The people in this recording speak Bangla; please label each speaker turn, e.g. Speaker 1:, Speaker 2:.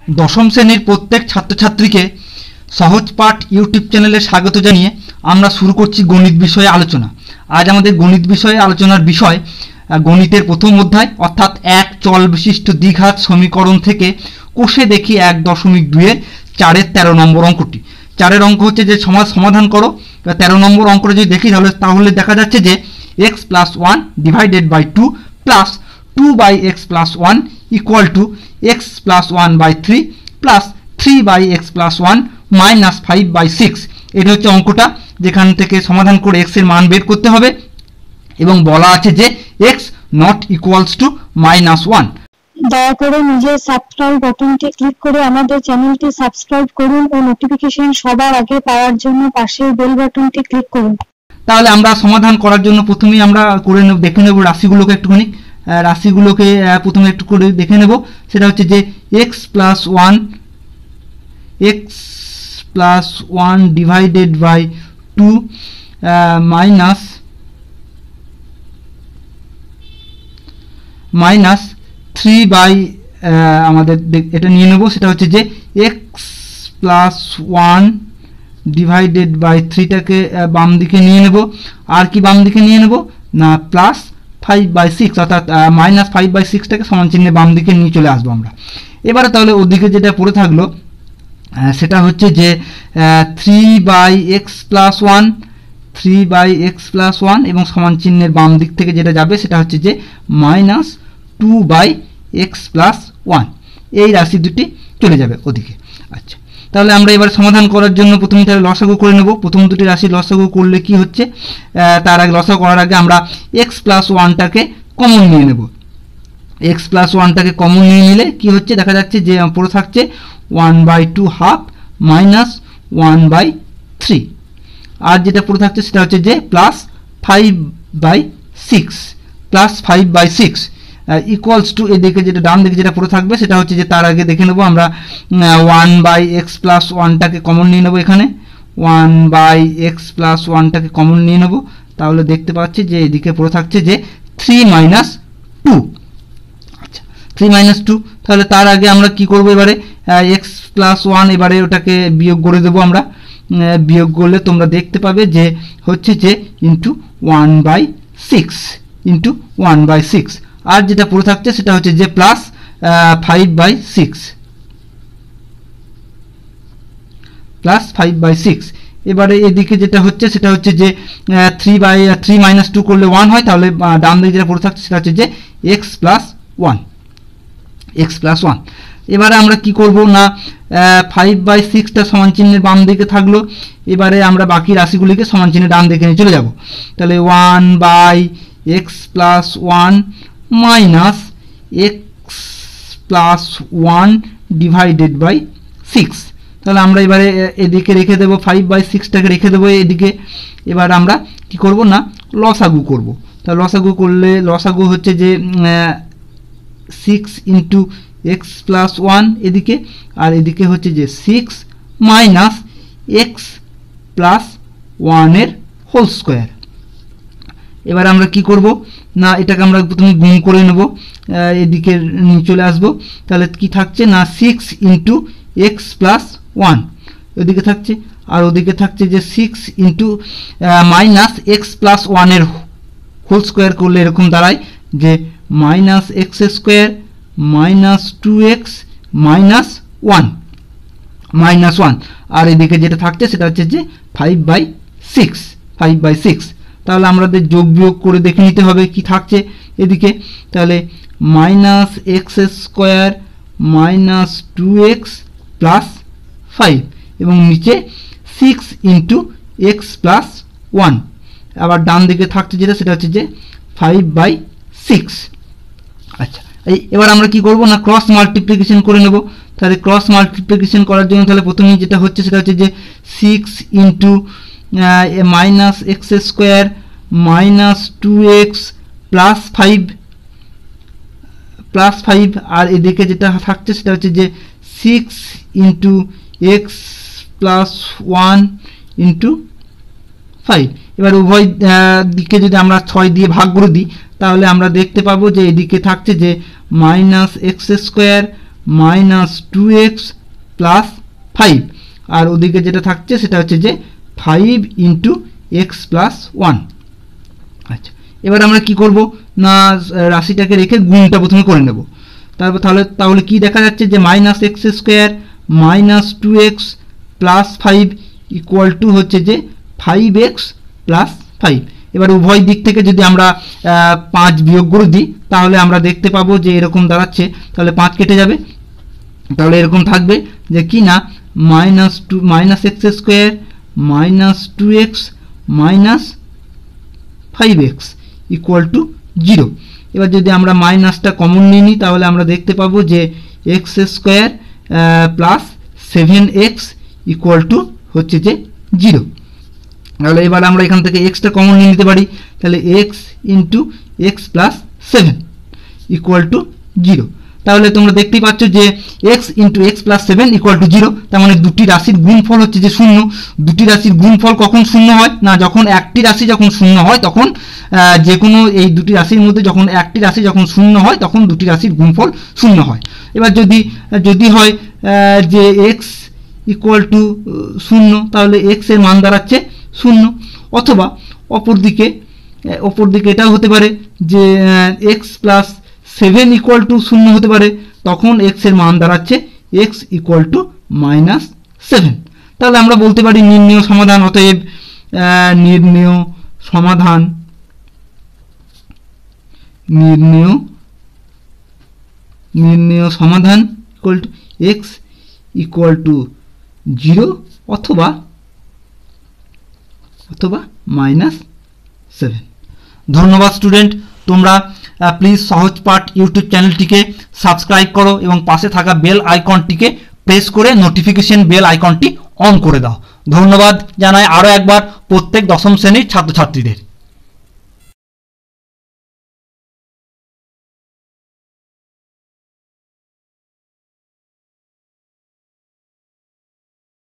Speaker 1: দশম শ্রেণীর প্রত্যেক ছাত্রছাত্রীকে সহজ পাঠ ইউটিউব চ্যানেলে স্বাগত জানিয়ে আমরা শুরু করছি গণিত বিষয়ে আলোচনা। আজ আমাদের গণিত বিষয়ে আলোচনার বিষয় গণিতের প্রথম অধ্যায় অর্থাৎ এক চল বিশিষ্ট দ্বিঘাত সমীকরণ থেকে কষে দেখি 1.2-এর 4-এর 13 নম্বর অঙ্কটি। 4-এর অঙ্ক হচ্ছে যে সমাধান করো। 13 নম্বর অঙ্কটা যদি দেখি তাহলে দেখা যাচ্ছে যে x + 1 / 2 + 2/x + 1 = x + 1/3 + 3/x + 1 - 5/6। এটা হচ্ছে অঙ্কটা, যেখান থেকে সমাধান করে x এর মান বের করতে হবে এবং বলা আছে যে x not equals to -1।
Speaker 2: দয়া করে নিজের সাবস্ক্রাইব বাটনটি ক্লিক করে আমাদের চ্যানেলটি সাবস্ক্রাইব করুন ও নোটিফিকেশন সবার আগে পাওয়ার জন্য পাশের বেল বাটনটি ক্লিক করুন।
Speaker 1: তাহলে আমরা সমাধান করার জন্য প্রথমেই আমরা দেখে নেব রাশিগুলোকে একটুখানি। রাশিগুলোকে প্রথমে একটু করে দেখে নেব। সেটা হচ্ছে যে x + 1 / 2 মাইনাস 3 বাই আমাদের এটা নিয়ে নেব। সেটা হচ্ছে যে x + 1 / 3টাকে বাম দিকে নিয়ে নেব। আর কি বাম দিকে নিয়ে নেব না +5/6, অর্থাৎ -5/6টাকে সমান চিহ্নে বাম দিকে নিয়ে চলে আসবো আমরা। এবারে তাহলে ওদিকে যেটা পড়ে থাকলো সেটা হচ্ছে যে 3/x + 1 3/x + 1 এবং সমান চিহ্নের বাম দিক থেকে যেটা যাবে সেটা হচ্ছে যে -2/x + 1। এই রাশি দুটি চলে যাবে ওদিকে। আচ্ছা, তাহলে আমরা এবার সমাধান করার জন্য প্রথমে তাহলে লসাগু করে নেব। প্রথম দুটি রাশি লসাগু করলে কি হচ্ছে, তার আগে লসাগু করার আগে আমরা x + 1টাকে কমন নিয়ে নেব। x + 1টাকে কমন নিয়ে নিলে কি হচ্ছে দেখা যাচ্ছে যে পড়ে থাকছে 1/2 হাফ -1/3। আর যেটা পড়ে থাকছে সেটা হচ্ছে যে +5/6 ইকুয়ালস টু এদিকে যেটা ডান দিকে যেটা পড়ে থাকবে সেটা হচ্ছে যে তার আগে দেখে নেব আমরা 1/x + 1টাকে কমন নিয়ে নেব। এখানে 1/x + 1টাকে কমন নিয়ে নেব। তাহলে দেখতে পাচ্ছি যে এদিকে পড়ে থাকছে যে 3 - 2। আচ্ছা, 3 - 2। তাহলে তার আগে আমরা কি করব, এবারে x + 1 এবারে ওটাকে বিয়োগ করে দেবো আমরা। বিয়োগ করলে তোমরা দেখতে পাবে যে হচ্ছে যে ইন্টু 1/6 আর যেটা পড়ে থাকছে সেটা হচ্ছে যে +5/6 এবারে এদিকে যেটা হচ্ছে সেটা হচ্ছে যে 3 - 2 করলে 1 হয়। তাহলে ডান দিকে যেটা পড়ে থাকছে সেটা হচ্ছে যে x + 1। এবারে আমরা কি করব না 5/6টা সমান চিহ্নের বাম দিকে থাকলো। এবারে আমরা বাকি রাশিগুলিকে সমান চিহ্নের ডান দিকে নিয়ে চলে যাব। তাহলে 1/x + 1 মাইনাস x + 1 / 6। তাহলে আমরা এবারে এদিকে রেখে দেবো 5/6টাকে রেখে দেবো এদিকে। এবার আমরা কি করব না লসাগু করব। তাহলে লসাগু করলে লসাগু হচ্ছে যে 6 × x + 1 এদিকে, আর এদিকে হচ্ছে যে 6 - x + 1 এর হোল স্কোয়ার। এবার আমরা কি করব না এটাকে আমরা প্রথমে গুণ করে নেব, এদিকে নিয়ে চলে আসব। তাহলে কি থাকছে না 6 × x + 1 ওদিকে থাকছে, আর ওদিকে থাকছে যে 6 × -x + 1 এর হোল স্কোয়ার করলে এরকম দাঁড়ায় যে -x² - 2x - 1 আর এদিকে যেটা থাকছে সেটা হচ্ছে যে 5/6। তাহলে আমাদের যোগ বিয়োগ করে দেখে নিতে হবে কি থাকছে এদিকে। তাহলে -x² - 2x + 5 এবং নিচে 6 × x + 1। আবার ডান দিকে থাকছে যেটা সেটা হচ্ছে যে 5/6। আচ্ছা, এবার আমরা কি করব না ক্রস মাল্টিপ্লিকেশন করে নেব। তাহলে ক্রস মাল্টিপ্লিকেশন করার জন্য তাহলে প্রথমেই যেটা হচ্ছে সেটা হচ্ছে যে 6 × -x² - 2x + 5 আর এদিকে যেটা থাকছে সেটা হচ্ছে যে 6 × x + 1 × 5। এবার উভয় দিকে যদি আমরা 6 দিয়ে ভাগ করে দিই তাহলে আমরা দেখতে পাবো যে এদিকে থাকছে যে -x² মাইনাস 2x প্লাস 5, আর ওদিকে যেটা থাকছে সেটা হচ্ছে যে 5 ইন্টু এক্স প্লাস 1। আচ্ছা, এবার আমরা কি করব না রাশিটাকে রেখে গুণটা প্রথমে করে নেব। তারপর তাহলে কি দেখা যাচ্ছে যে minus x square minus 2x plus 5 equal to হচ্ছে যে 5x প্লাস 5। এবার উভয় দিক থেকে যদি আমরা 5 বিয়োগ করে দিই তাহলে আমরা দেখতে পাবো যে এরকম দাঁড়াচ্ছে, তাহলে 5 কেটে যাবে, তাহলে এরকম থাকবে যে কি না minus x square minus 2x minus 5x equal to 0। এবার যদি আমরা মাইনাসটা কমন নিয়ে নিই তাহলে আমরা দেখতে পাবো যে x square plus 7x equal to হচ্ছে যে 0। তাহলে এবার আমরা এখান থেকে এক্সটা কমন নিয়ে নিতে পারি, তাহলে x into x plus 7 equal to 0। তাহলে তোমরা দেখতেই পাচ্ছ যে x into x plus 7 equal to 0, তার মানে দুটি রাশির গুণফল হচ্ছে যে 0। দুটি রাশির গুণফল কখন 0 হয় না, যখন একটি রাশি যখন 0 হয় তখন যে কোনো এই দুটি রাশির মধ্যে যখন একটি রাশি যখন 0 হয় তখন দুটি রাশির গুণফল 0 হয়। এবার যদি হয় যে x ইকুয়াল টু 0, তাহলে x এর মান দাঁড়াচ্ছে 0, অথবা অপরদিকে এটাও হতে পারে যে x প্লাস 7 ইকুয়াল টু 0 হতে পারে, তখন x এর মান দাঁড়াচ্ছে x ইকুয়াল টু মাইনাস 7। তাহলে আমরা বলতে পারি নির্ণেয় সমাধান, অতএব নির্ণেয় সমাধান equal to x equal to 0 অথবা মাইনাস 7। ধন্যবাদ স্টুডেন্ট, তোমরা প্লিজ সহজ পাঠ ইউটিউব চ্যানেলটিকে সাবস্ক্রাইব করো এবং পাশে থাকা বেল আইকনটিকে প্রেস করে নোটিফিকেশন বেল আইকনটি অন করে দাও। ধন্যবাদ জানাই আরও একবার প্রত্যেক দশম শ্রেণীর ছাত্রছাত্রীদের।